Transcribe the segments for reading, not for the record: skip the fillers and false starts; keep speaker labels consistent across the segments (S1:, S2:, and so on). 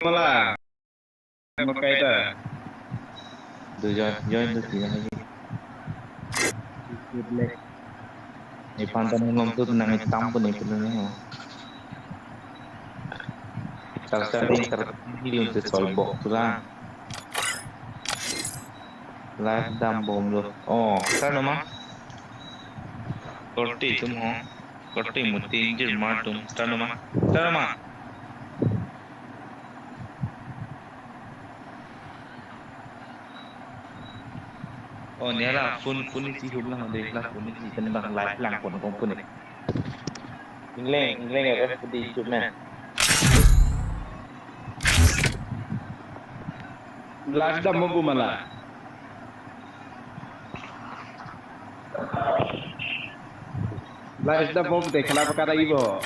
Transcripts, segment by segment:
S1: Malah, pakai itu.
S2: Join tu sih lagi. Ni pantan belum tu nang hitam pun ni perlu ni. Starting terpilih untuk solbok tu lah. Live dam bom lo. Oh, kan nama? Korti tu mo. Korti muti injir matum. Kan nama? Kan nama? Oh, ni lah pun isi hublang ada lah pun isi tentang live lang pun kompon ni. Ingling apa di YouTube ni?
S1: Live dah mau malah. Live dah mau deh, kenapa kata ibu?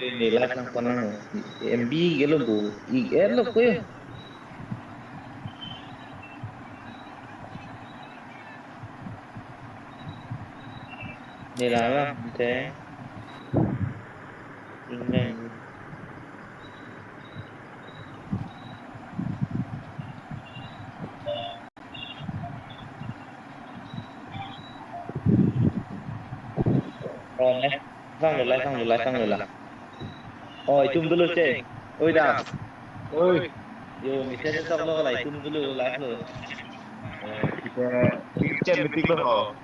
S2: Ni live lang pun MB gelo bu. Elo ko yun. Nilalang te ingin oh ne sang dulu. Oh itu dulu cek. Oi dah.
S1: Oi,
S2: Yo misalnya tak lo lah itu dulu live lo.
S1: kita chat meeting lo.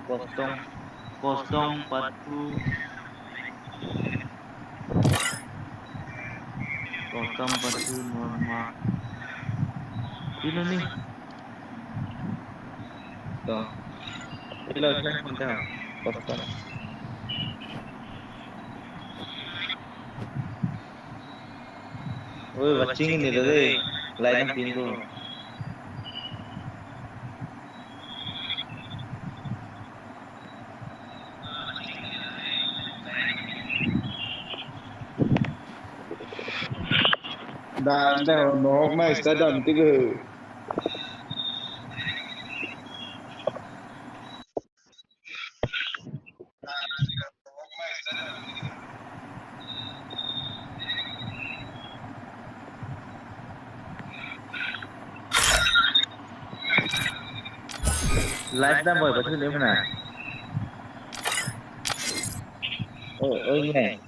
S2: Kosong 40 normal. Ini nih. Tuh. Ini saya minta kosong. Woi, watching ini deh. Lain pintu.
S1: Dan nok mai stadium tiga.
S2: Live dah boy, betul dia mana? Oh ini.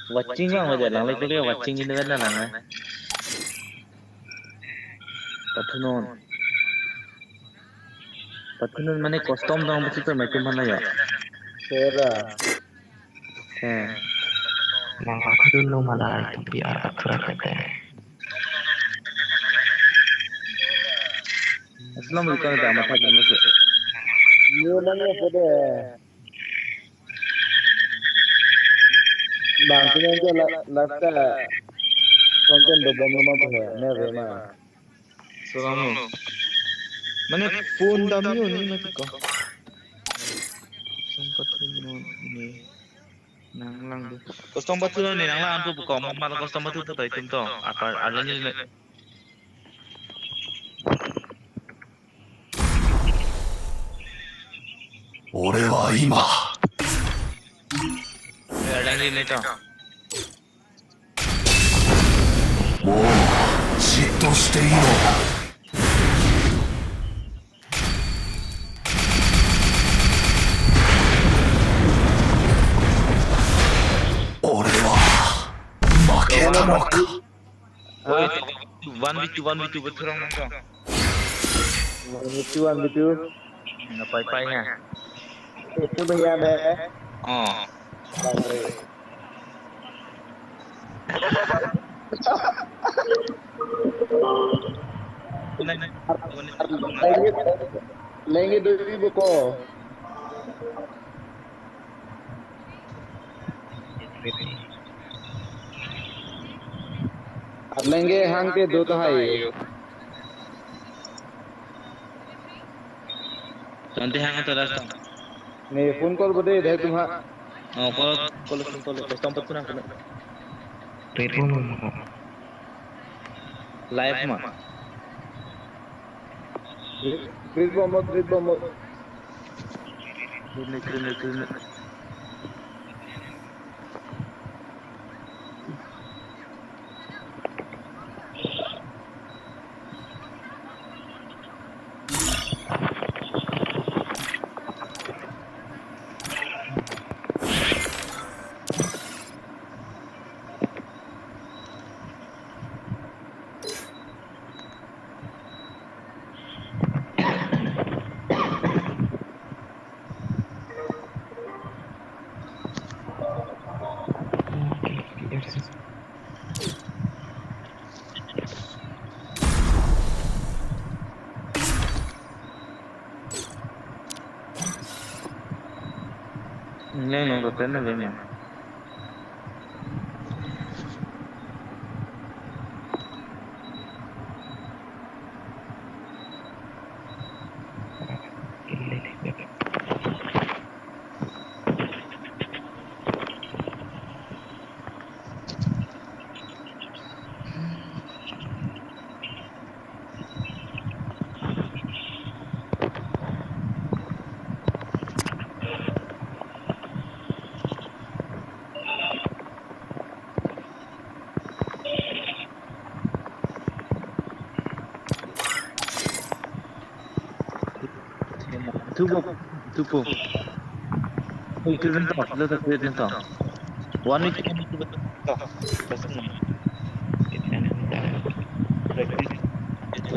S2: Watching lah aja, lang lagi kuliah watching ini kan lang eh. Patunon mana kostum dong betul macam mana ya?
S1: Sera.
S3: Maka aku dulu malah itu biar aturan kata.
S2: Assalamualaikum warahmatullahi wabarakatuh.
S1: Ni nanya pada. Bangknya je lagta konten dobam nama tu है मैं रेमा
S2: Salamu. Mana phone dami ni mati ko. Sempat ini nang lang tu. Kostum betul ni nang lang tu buka mama kostum betul tu itu tu. Apa adanya ni?
S4: Ore wa ima.
S2: Adanya ni tu.
S4: もうじっとしていろ。俺は負けたのか。
S2: Oh, one v two betul orang tu.
S1: Betul.
S2: Apa-apanya?
S1: Itu banyak deh.
S2: Oh.
S1: लेंगे 2,000 को अब लेंगे Hong के 2,500
S2: Nanti hang atau rasa?
S1: नहीं phone call बदे दे तुम्हारा
S2: Oh, kalau kostum betul nak kena.
S3: Ribu
S2: live में
S1: Chris Bomber.
S2: Clinic. नहीं तो तेरे ने लेना tupo itu rentak lo tak lihat rentak wanita itu betul pasti itu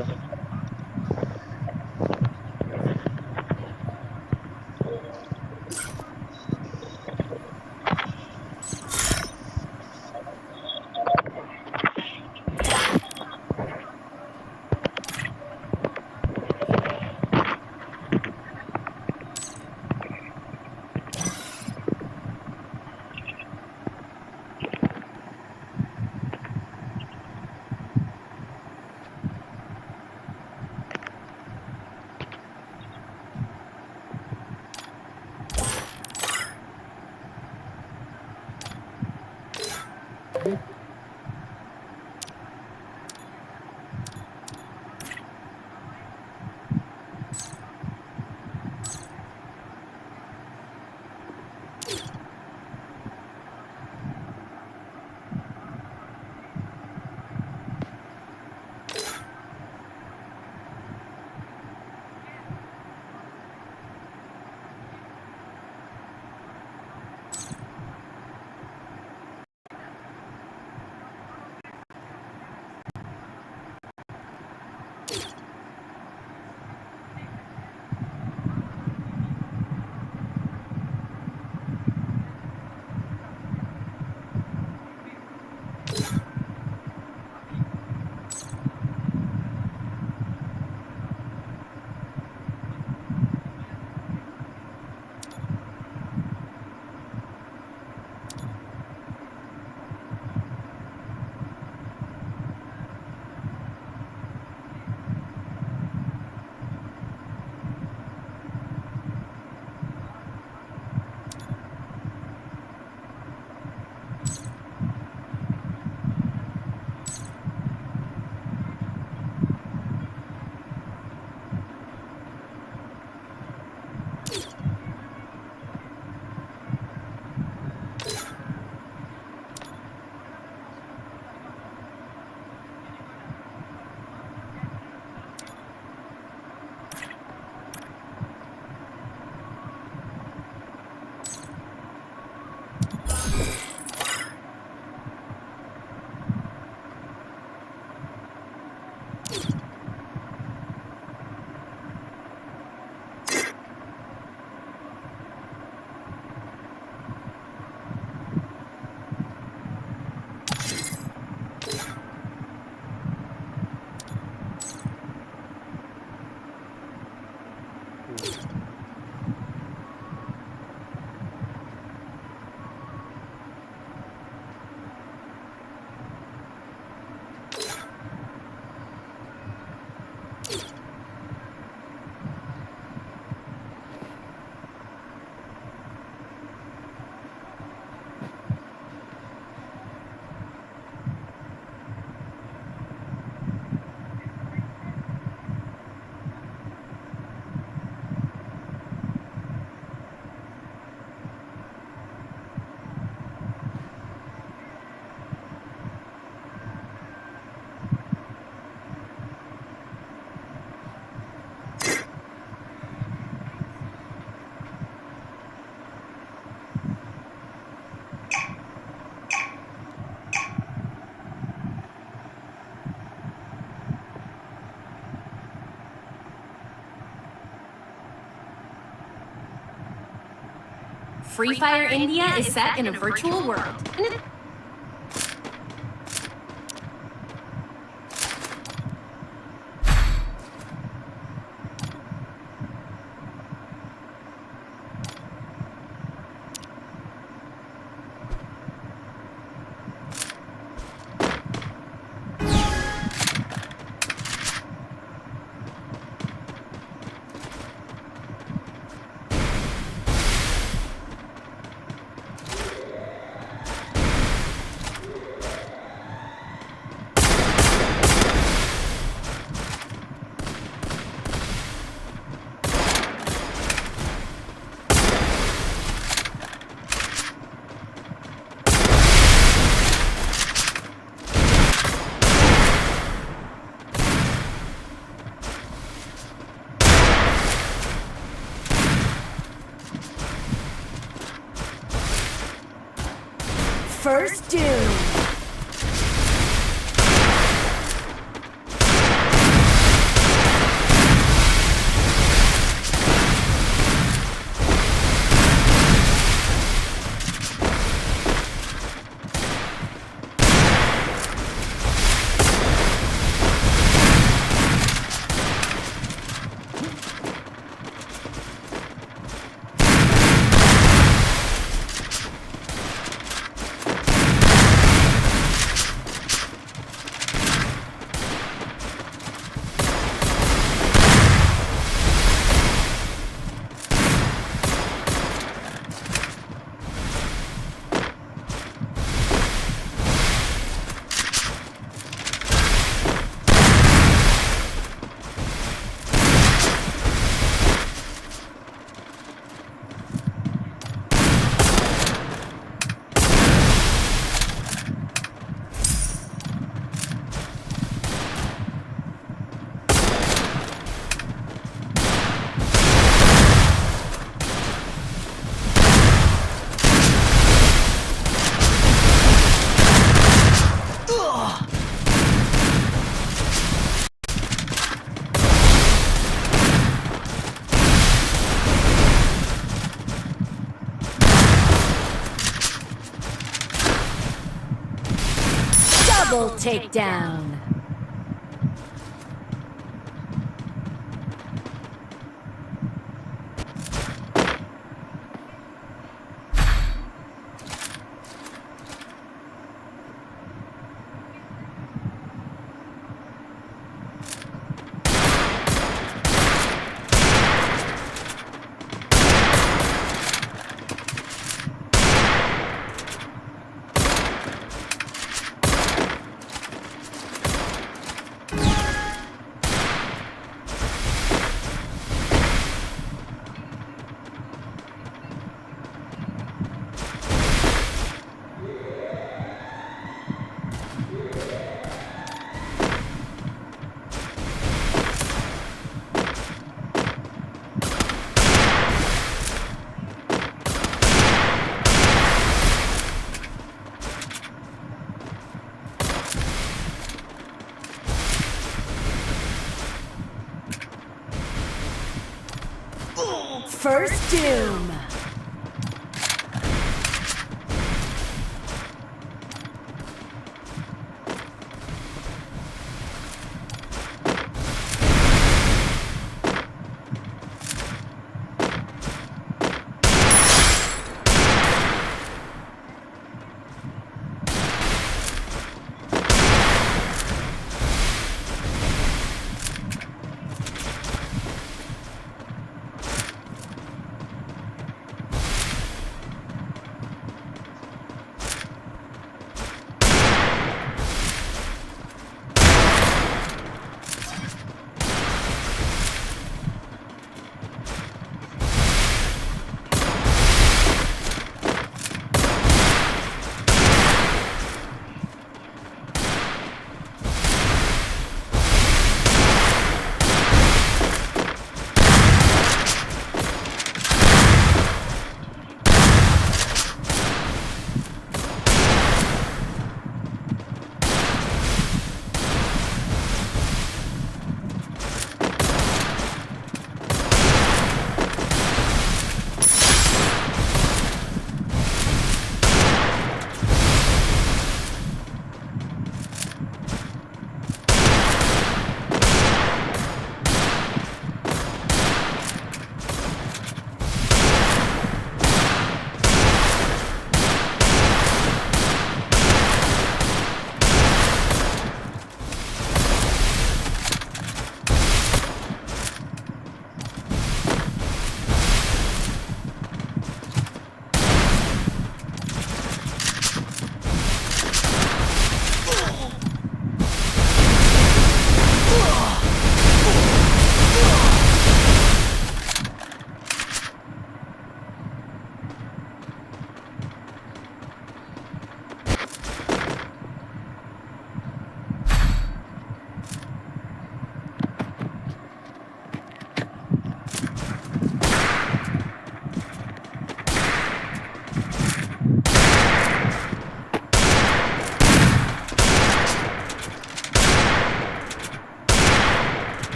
S5: Free Fire India is set in a virtual world.
S6: First Doom. Double takedown. First Doom.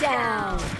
S6: takedown.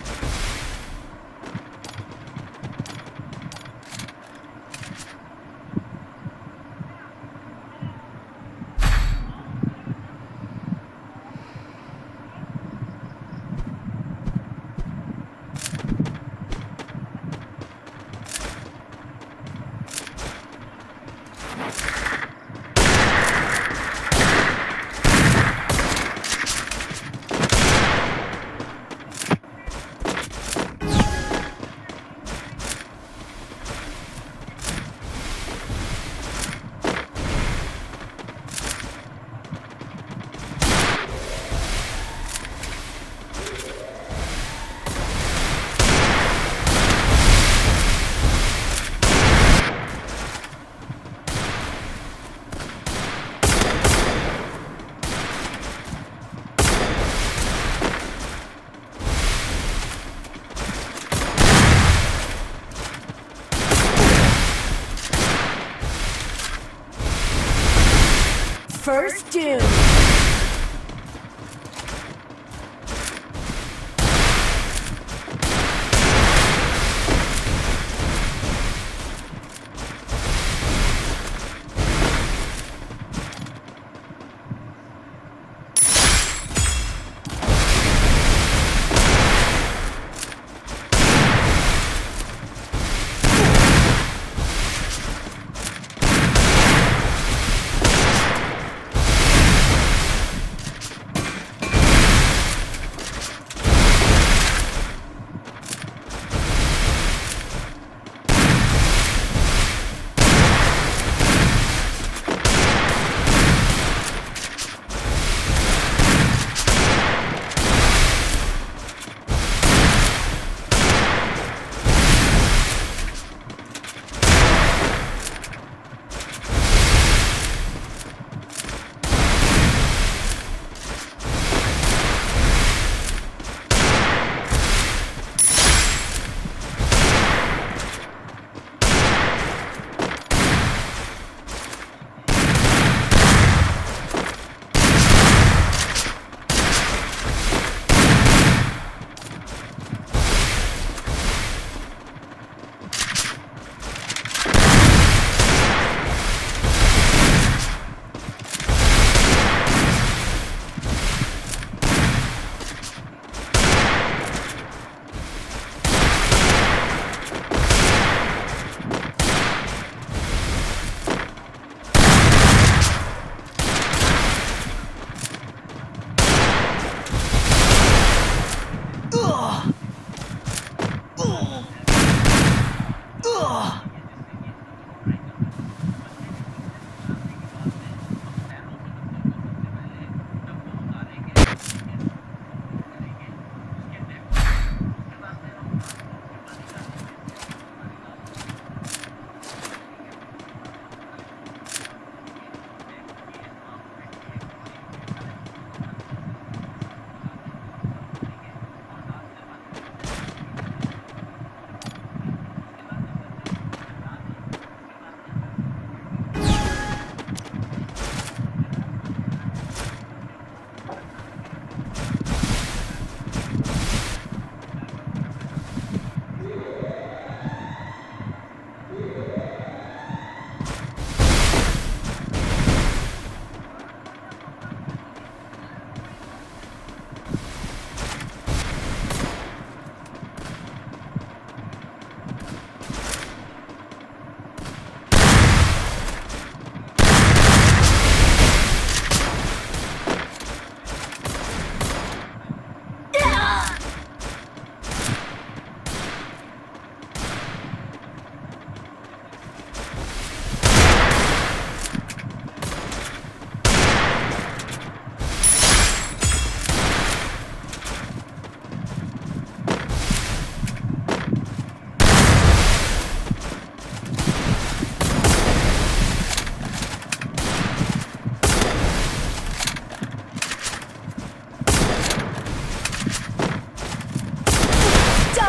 S6: First Doom.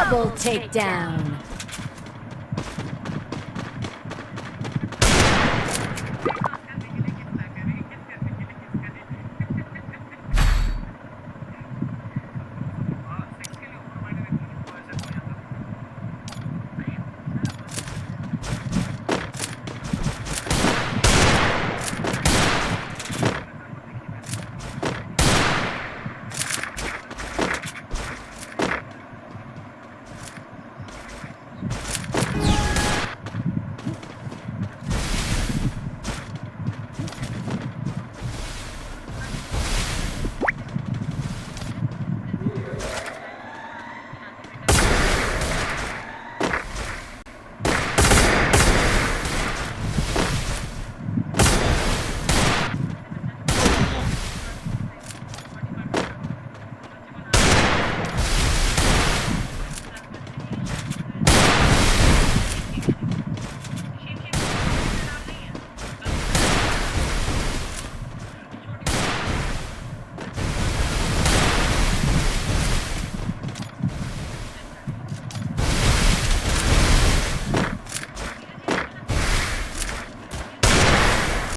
S6: Double takedown.